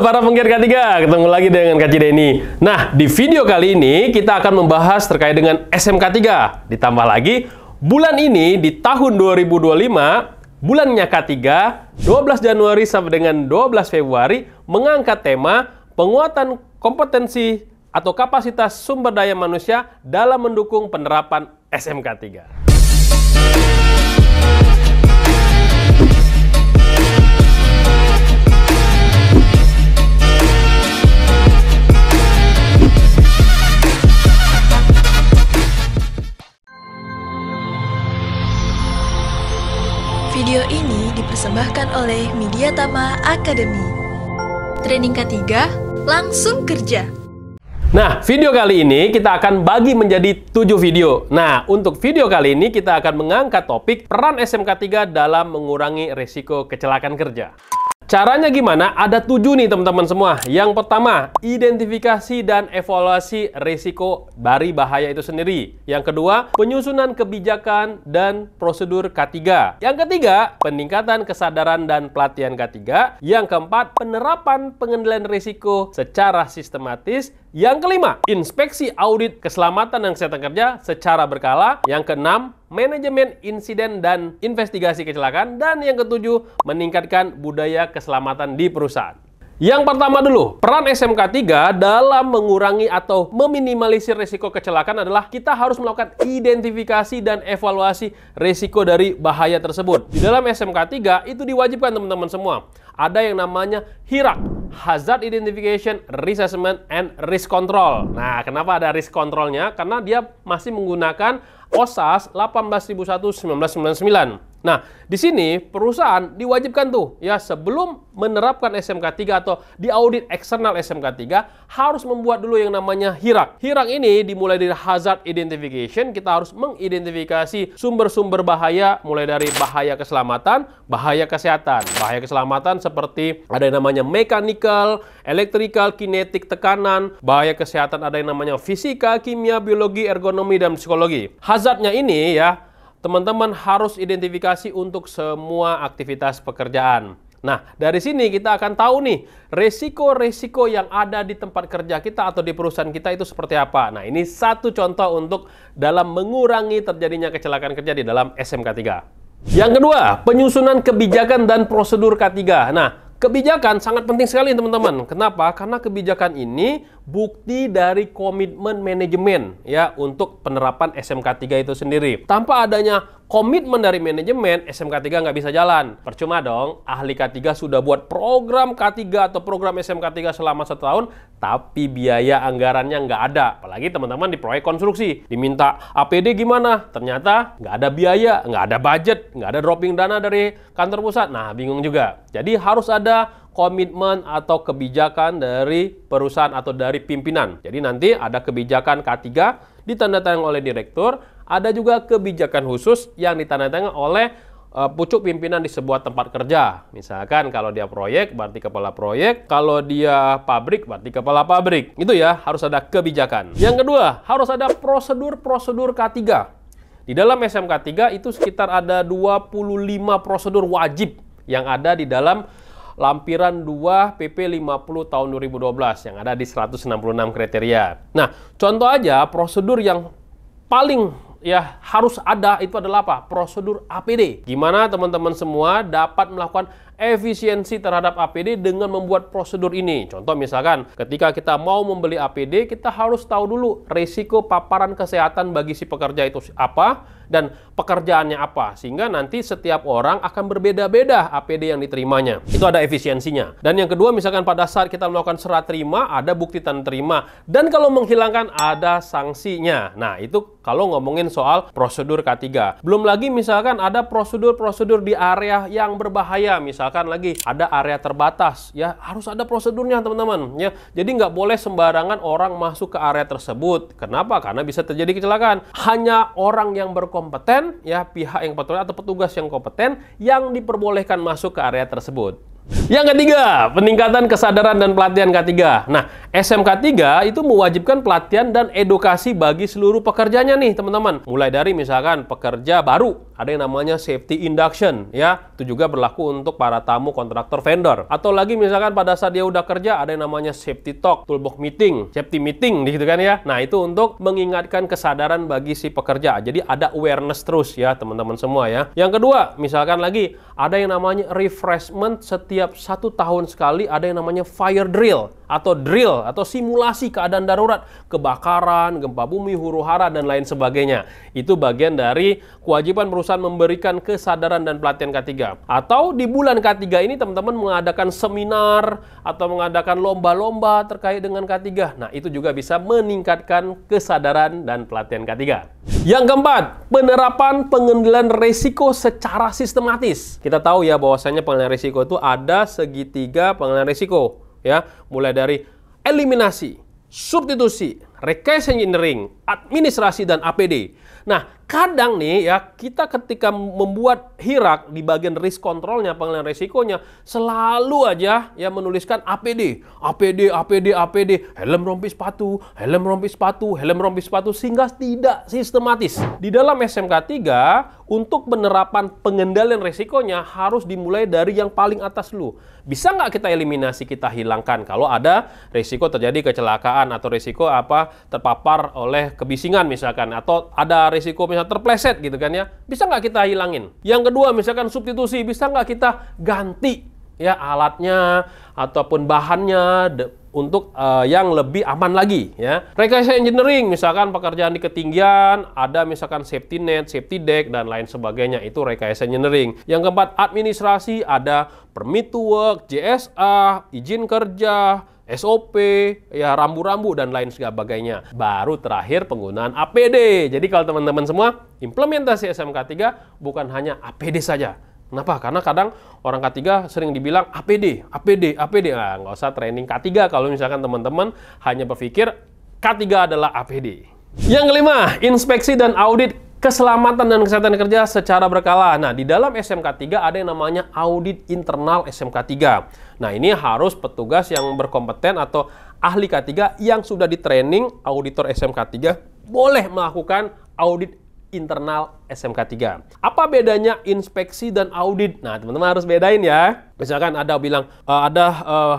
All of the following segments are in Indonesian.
para penggiat K3, ketemu lagi dengan Kak Cideni. Nah, di video kali ini kita akan membahas terkait dengan SMK 3. Ditambah lagi, bulan ini di tahun 2025, bulannya K3, 12 Januari sampai dengan 12 Februari, mengangkat tema penguatan kompetensi atau kapasitas sumber daya manusia dalam mendukung penerapan SMK 3. Video ini dipersembahkan oleh Mediatama Academy. Training K3, langsung kerja. Nah, video kali ini kita akan bagi menjadi 7 video. Nah, untuk video kali ini kita akan mengangkat topik peran SMK 3 dalam mengurangi risiko kecelakaan kerja. Caranya gimana? Ada 7 nih teman-teman semua. Yang pertama, identifikasi dan evaluasi risiko dari bahaya itu sendiri. Yang kedua, penyusunan kebijakan dan prosedur K3. Yang ketiga, peningkatan kesadaran dan pelatihan K3. Yang keempat, penerapan pengendalian risiko secara sistematis. Yang kelima, inspeksi audit keselamatan dan kesehatan kerja secara berkala. Yang keenam, manajemen insiden dan investigasi kecelakaan. Dan yang ketujuh, meningkatkan budaya keselamatan di perusahaan. Yang pertama dulu, peran SMK 3 dalam mengurangi atau meminimalisir risiko kecelakaan adalah kita harus melakukan identifikasi dan evaluasi risiko dari bahaya tersebut. Di dalam SMK 3 itu diwajibkan teman-teman semua. Ada yang namanya HIRAC, Hazard Identification, Risk Assessment, and Risk Control. Nah, kenapa ada risk controlnya? Karena dia masih menggunakan OSAS 18.001/1999. Nah, di sini perusahaan diwajibkan tuh ya sebelum menerapkan SMK 3 atau di audit eksternal SMK 3 harus membuat dulu yang namanya HIRAC. HIRAC ini dimulai dari hazard identification, kita harus mengidentifikasi sumber-sumber bahaya mulai dari bahaya keselamatan, bahaya kesehatan. Bahaya keselamatan seperti ada yang namanya mechanical, electrical, kinetik, tekanan. Bahaya kesehatan ada yang namanya fisika, kimia, biologi, ergonomi, dan psikologi. Hazardnya ini ya teman-teman harus identifikasi untuk semua aktivitas pekerjaan. Nah, dari sini kita akan tahu nih, resiko-resiko yang ada di tempat kerja kita atau di perusahaan kita itu seperti apa. Nah, ini satu contoh untuk dalam mengurangi terjadinya kecelakaan kerja di dalam SMK 3. Yang kedua, penyusunan kebijakan dan prosedur K3. Nah, kebijakan sangat penting sekali teman-teman. Kenapa? Karena kebijakan ini bukti dari komitmen manajemen ya untuk penerapan SMK 3 itu sendiri. Tanpa adanya komitmen dari manajemen, SMK 3 nggak bisa jalan. Percuma dong, ahli K3 sudah buat program K3 atau program SMK 3 selama 1 tahun, tapi biaya anggarannya nggak ada. Apalagi teman-teman di proyek konstruksi, diminta APD gimana? Ternyata nggak ada biaya, nggak ada budget, nggak ada dropping dana dari kantor pusat. Nah, bingung juga. Jadi harus ada komitmen atau kebijakan dari perusahaan atau dari pimpinan. Jadi nanti ada kebijakan K3 ditandatangani oleh direktur, ada juga kebijakan khusus yang ditandatangani oleh pucuk pimpinan di sebuah tempat kerja. Misalkan kalau dia proyek berarti kepala proyek, kalau dia pabrik berarti kepala pabrik. Itu ya, harus ada kebijakan. Yang kedua, harus ada prosedur-prosedur K3. Di dalam SMK 3 itu sekitar ada 25 prosedur wajib yang ada di dalam lampiran 2 PP 50 tahun 2012 yang ada di 166 kriteria. Nah, contoh aja prosedur yang paling ya harus ada itu adalah apa? Prosedur APD. Gimana teman-teman semua dapat melakukan efisiensi terhadap APD dengan membuat prosedur ini. Contoh misalkan ketika kita mau membeli APD, kita harus tahu dulu risiko paparan kesehatan bagi si pekerja itu apa dan pekerjaannya apa. Sehingga nanti setiap orang akan berbeda-beda APD yang diterimanya. Itu ada efisiensinya. Dan yang kedua misalkan pada saat kita melakukan serah terima, ada bukti tanda terima. Dan kalau menghilangkan ada sanksinya. Nah, itu kalau ngomongin soal prosedur K3. Belum lagi misalkan ada prosedur-prosedur di area yang berbahaya. Misalkan lagi ada area terbatas, ya harus ada prosedurnya teman-teman. Ya, jadi nggak boleh sembarangan orang masuk ke area tersebut. Kenapa? Karena bisa terjadi kecelakaan. Hanya orang yang berkompeten, ya pihak yang bertugas atau petugas yang kompeten yang diperbolehkan masuk ke area tersebut. Yang ketiga, peningkatan kesadaran dan pelatihan K3. Nah, SMK 3 itu mewajibkan pelatihan dan edukasi bagi seluruh pekerjanya nih, teman-teman. Mulai dari misalkan pekerja baru ada yang namanya safety induction, ya. Itu juga berlaku untuk para tamu, kontraktor, vendor. Atau lagi misalkan pada saat dia udah kerja, ada yang namanya safety talk, toolbox meeting, safety meeting, gitu kan ya. Nah, itu untuk mengingatkan kesadaran bagi si pekerja. Jadi ada awareness terus ya, teman-teman semua ya. Yang kedua, misalkan lagi ada yang namanya refreshment setiap 1 tahun sekali, ada yang namanya fire drill atau simulasi keadaan darurat, kebakaran, gempa bumi, huru-hara dan lain sebagainya. Itu bagian dari kewajiban perusahaan memberikan kesadaran dan pelatihan K3. Atau di bulan K3 ini teman-teman mengadakan seminar atau mengadakan lomba-lomba terkait dengan K3. Nah, itu juga bisa meningkatkan kesadaran dan pelatihan K3. Yang keempat, penerapan pengendalian risiko secara sistematis. Kita tahu ya bahwasanya pengendalian risiko itu ada segitiga pengendalian risiko. Ya, mulai dari eliminasi, substitusi, reverse engineering, administrasi, dan APD. Nah, kadang nih ya, kita ketika membuat hierarki di bagian risk controlnya, pengendalian risikonya, selalu aja ya menuliskan APD, helm rompi sepatu, sehingga tidak sistematis. Di dalam SMK 3, untuk penerapan pengendalian risikonya harus dimulai dari yang paling atas dulu. Bisa nggak kita eliminasi, kita hilangkan kalau ada risiko terjadi kecelakaan atau risiko terpapar oleh kebisingan misalkan, atau ada risiko misalnya terpleset gitu kan ya, bisa nggak kita hilangin. Yang kedua misalkan substitusi, bisa nggak kita ganti ya alatnya ataupun bahannya untuk yang lebih aman lagi ya. Rekayasa engineering, misalkan pekerjaan di ketinggian, ada misalkan safety net, safety deck dan lain sebagainya, itu rekayasa engineering. Yang keempat, administrasi, ada permit to work, JSA, izin kerja, SOP, ya rambu-rambu dan lain sebagainya. Baru terakhir penggunaan APD. Jadi kalau teman-teman semua, implementasi SMK 3 bukan hanya APD saja. Kenapa? Karena kadang orang K3 sering dibilang APD. Nah, nggak usah training K3 kalau misalkan teman-teman hanya berpikir K3 adalah APD. Yang kelima, inspeksi dan audit keselamatan dan kesehatan kerja secara berkala. Nah, di dalam SMK 3 ada yang namanya audit internal SMK 3. Nah, ini harus petugas yang berkompeten atau ahli K3 yang sudah di training auditor SMK 3 boleh melakukan audit internal SMK 3. Apa bedanya inspeksi dan audit? Nah, teman-teman harus bedain ya. Misalkan ada bilang,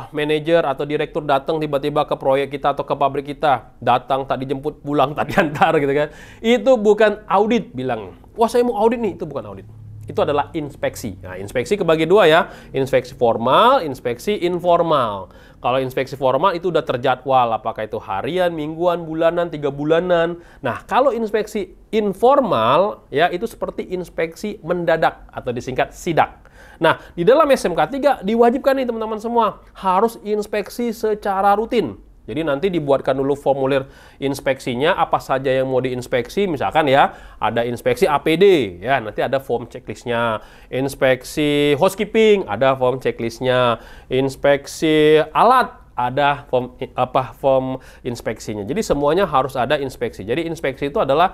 manajer atau direktur datang tiba-tiba ke proyek kita atau ke pabrik kita. Datang, tak dijemput, pulang, tak diantar gitu kan. Itu bukan audit bilang. Wah, saya mau audit nih. Itu bukan audit. Itu adalah inspeksi. Nah, inspeksi kebagi dua ya. Inspeksi formal, inspeksi informal. Kalau inspeksi formal itu udah terjadwal, apakah itu harian, mingguan, bulanan, 3 bulanan. Nah, kalau inspeksi informal ya itu seperti inspeksi mendadak atau disingkat sidak. Nah, di dalam SMK 3 diwajibkan nih teman-teman semua harus inspeksi secara rutin. Jadi nanti dibuatkan dulu formulir inspeksinya, apa saja yang mau diinspeksi. Misalkan ya, ada inspeksi APD, ya nanti ada form checklistnya. Inspeksi housekeeping, ada form checklistnya. Inspeksi alat, ada form inspeksinya. Jadi semuanya harus ada inspeksi. Jadi inspeksi itu adalah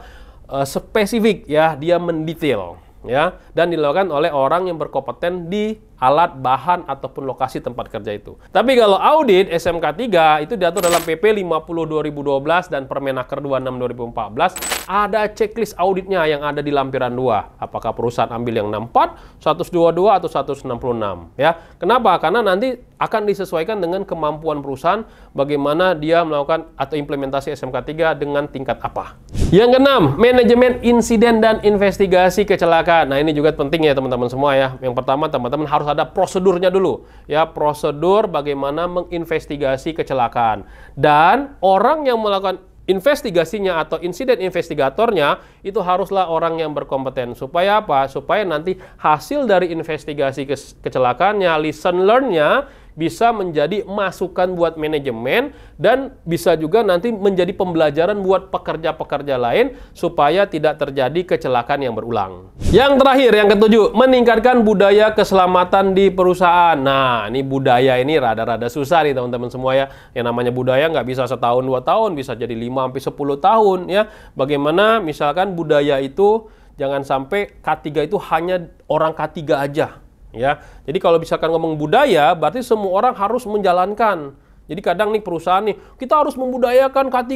spesifik, ya dia mendetail. Ya, dan dilakukan oleh orang yang berkompeten di alat, bahan, ataupun lokasi tempat kerja itu. Tapi kalau audit SMK 3 itu diatur dalam PP 50/2012 dan Permenaker 26/2014, ada checklist auditnya yang ada di lampiran 2. Apakah perusahaan ambil yang 64, 122 atau 166 ya. Kenapa? Karena nanti akan disesuaikan dengan kemampuan perusahaan bagaimana dia melakukan atau implementasi SMK 3 dengan tingkat apa. Yang keenam, manajemen insiden dan investigasi kecelakaan. Nah, ini juga penting ya teman-teman semua ya. Yang pertama, teman-teman harus ada prosedurnya dulu. Ya, prosedur bagaimana menginvestigasi kecelakaan. Dan orang yang melakukan investigasinya atau insiden investigatornya itu haruslah orang yang berkompeten. Supaya apa? Supaya nanti hasil dari investigasi kecelakaannya, lesson learn-nya bisa menjadi masukan buat manajemen dan bisa juga nanti menjadi pembelajaran buat pekerja-pekerja lain supaya tidak terjadi kecelakaan yang berulang. Yang terakhir, yang ketujuh, meningkatkan budaya keselamatan di perusahaan. Nah, ini budaya ini rada-rada susah nih teman-teman semua ya. Yang namanya budaya nggak bisa setahun 2 tahun, bisa jadi 5-10 tahun ya. Bagaimana misalkan budaya itu jangan sampai K3 itu hanya orang K3 aja. Ya, jadi kalau misalkan ngomong budaya, berarti semua orang harus menjalankan. Jadi kadang nih perusahaan nih, kita harus membudayakan K3,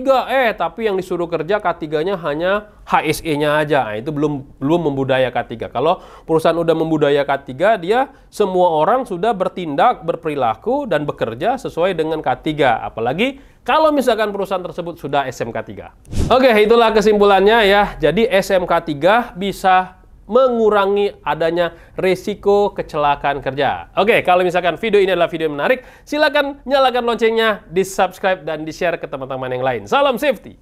tapi yang disuruh kerja K3-nya hanya HSE-nya aja. Nah, itu belum membudaya K3. Kalau perusahaan udah membudaya K3, dia semua orang sudah bertindak, berperilaku, dan bekerja sesuai dengan K3. Apalagi kalau misalkan perusahaan tersebut sudah SMK 3. Oke, itulah kesimpulannya ya. Jadi SMK 3 bisa mengurangi adanya risiko kecelakaan kerja. Oke, kalau misalkan video ini adalah video yang menarik, silakan nyalakan loncengnya, di-subscribe dan di-share ke teman-teman yang lain. Salam safety!